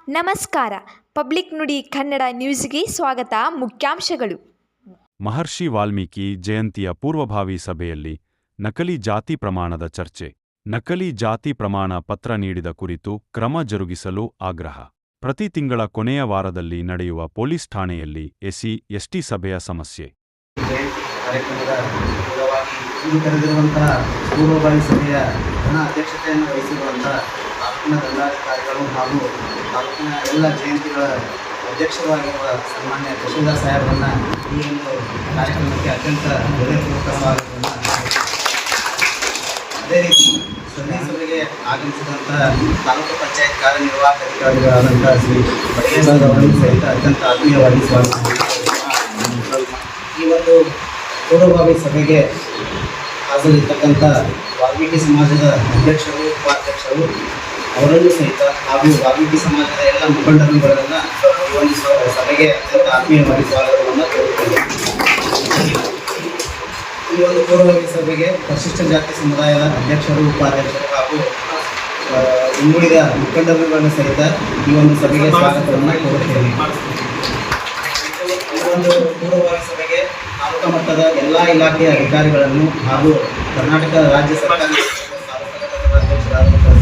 ನಮಸ್ಕಾರ. ಪಬ್ಲಿಕ್ ನುಡಿ ಕನ್ನಡ ನ್ಯೂಸ್ಗೆ ಸ್ವಾಗತ. ಮುಖ್ಯಾಂಶಗಳು. ಮಹರ್ಷಿ ವಾಲ್ಮೀಕಿ ಜಯಂತಿಯ ಪೂರ್ವಭಾವಿ ಸಭೆಯಲ್ಲಿ ನಕಲಿ ಜಾತಿ ಪ್ರಮಾಣದ ಚರ್ಚೆ. ನಕಲಿ ಜಾತಿ ಪ್ರಮಾಣ ಪತ್ರ ನೀಡಿದ ಕುರಿತು ಕ್ರಮ ಜರುಗಿಸಲು ಆಗ್ರಹ. ಪ್ರತಿ ತಿಂಗಳ ಕೊನೆಯ ವಾರದಲ್ಲಿ ನಡೆಯುವ ಪೊಲೀಸ್ ಠಾಣೆಯಲ್ಲಿ ಎಸ್ಸಿ/ಎಸ್ಟಿ ಸಭೆಯ ಸಮಸ್ಯೆ. ಕರೆದಿರುವಂತಹ ಪೂರ್ವಭಾವಿ ಸಭೆಯ ಅಧ್ಯಕ್ಷತೆಯನ್ನು ವಹಿಸಿರುವಂತಹ ತಾಲೂಕಿನ ದಂಡಾಧಿಕಾರಿಗಳು ಹಾಗೂ ತಾಲೂಕಿನ ಎಲ್ಲ ಜಯಂತಿಗಳ ಅಧ್ಯಕ್ಷರಾಗಿರುವ ಸನ್ಮಾನ್ಯ ತಹಶೀಲ್ದಾರ್ ಸಾಹೇಬರನ್ನು ಈ ಒಂದು ಕಾರ್ಯಕ್ರಮಕ್ಕೆ ಅತ್ಯಂತ ಹೃದಯಪೂರ್ವಕ ಸ್ವಾಗತವನ್ನು. ಅದೇ ರೀತಿ ಸಭೆಗೆ ಆಗಮಿಸಿದಂಥ ತಾಲೂಕು ಪಂಚಾಯತ್ ಕಾರ್ಯನಿರ್ವಾಹಕ ಅಧಿಕಾರಿಗಳಾದಂಥ ಶ್ರೀ ಬಡಗೇಶ್ವರ ಅವರನ್ನು ಸಹಿತ ಅತ್ಯಂತ ಆತ್ಮೀಯವಾಗಿ ಸ್ವಾಗತ. ಈ ಒಂದು ಪೂರ್ವಭಾವಿ ಸಭೆಗೆ ಹಾಜರಿರ್ತಕ್ಕಂಥ ವಾಲ್ಮೀಕಿ ಸಮಾಜದ ಅಧ್ಯಕ್ಷರು, ಉಪಾಧ್ಯಕ್ಷರು ಅವರನ್ನು ಸಹಿತ ಹಾಗೂ ವಾಲ್ಮೀಕಿ ಸಮಾಜದ ಎಲ್ಲ ಮುಖಂಡರುಗಳನ್ನು ಈ ಒಂದು ಸಭೆಗೆ ಅತ್ಯಂತ ಆತ್ಮೀಯವಾಗಿ ಸ್ವಾಗತವನ್ನು ಕೋರುತ್ತೇವೆ. ಈ ಒಂದು ಪೂರ್ವಭಾವಿ ಸಭೆಗೆ ಪರಿಶಿಷ್ಟ ಜಾತಿ ಸಮುದಾಯದ ಅಧ್ಯಕ್ಷರು, ಉಪಾಧ್ಯಕ್ಷರು ಹಾಗೂ ಇನ್ನುಳಿದ ಮುಖಂಡರುಗಳನ್ನು ಸಹಿತ ಈ ಒಂದು ಸಭೆಗೆ ಸ್ವಾಗತವನ್ನು ಕೋರುತ್ತೇವೆ. ಈ ಒಂದು ಪೂರ್ವಭಾವಿ ಸಭೆಗೆ ತಾಲೂಕಾ ಮಟ್ಟದ ಎಲ್ಲ ಇಲಾಖೆಯ ಅಧಿಕಾರಿಗಳನ್ನು ಹಾಗೂ ಕರ್ನಾಟಕ ರಾಜ್ಯ ಸರ್ಕಾರದ ಅಧ್ಯಕ್ಷರಾದಂತಹ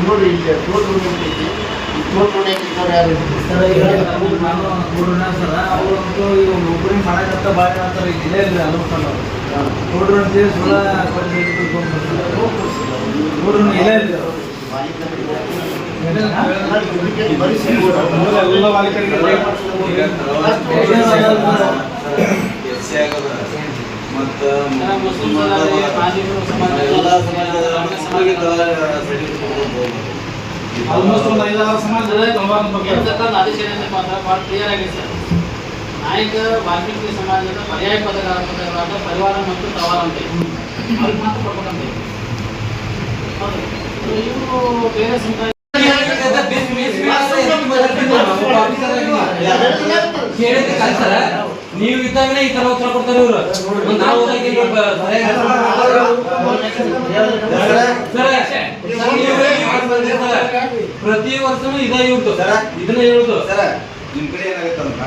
ನೋಡಿ ಇಲ್ಲಿ ಅವರಂತೂ ಒಬ್ಬರೇ ಮಾಡಕತ್ತ ಭಾಳ ಹೇಳ್ತಾರೆ. ಇಲ್ಲೇ ಇಲ್ಲ ಅನ್ಕೊಂಡು ನೋಡ್ರಿ ಅಂತೇಳಿ ಸುಳ್ಳ ನೋಡ್ರಿ ಇಲ್ಲ ಇಲ್ಲ ಎಲ್ಲ ಬಾಲಿಕರಿಗೆ ಮತ್ತು ಮುಸ್ಲಿಂ ಆಲ್ಮೋಸ್ಟ್ ಒಂದು 5-6 ಸಮಾಜದ ಆದೇಶದಿಂದ ಮಾತ್ರ ಭಾಳ ಕ್ಲಿಯರ್ ಆಗಿದೆ ಸರ್. ನಾಯಕ ವಾಲ್ಮೀಕಿ ಸಮಾಜದ ಪರ್ಯಾಯ ಪದಗಳಾದ ಪರಿವಾರ ಮತ್ತು ತವಾರ ಅಂತ ಅವ್ರಿಗೆ ಮಾತ್ರ ಕೊಡ್ಬೇಕಂತೆ. ಇವರು ಬೇರೆ ಸಮುದಾಯ ನೀವು ಇದ್ದಾಗಲೇ ಈ ತರ ಉತ್ತರ ಕೊಡ್ತಾರೆ ಇವರು. ನಾವು ಪ್ರತಿ ವರ್ಷನೂ ಇದೇ ಇವ್ರದ್ದು ಇದನ್ನ ಹೇಳುದು. ನಿಮ್ಮ ಕಡೆ ಏನಾಗುತ್ತೆ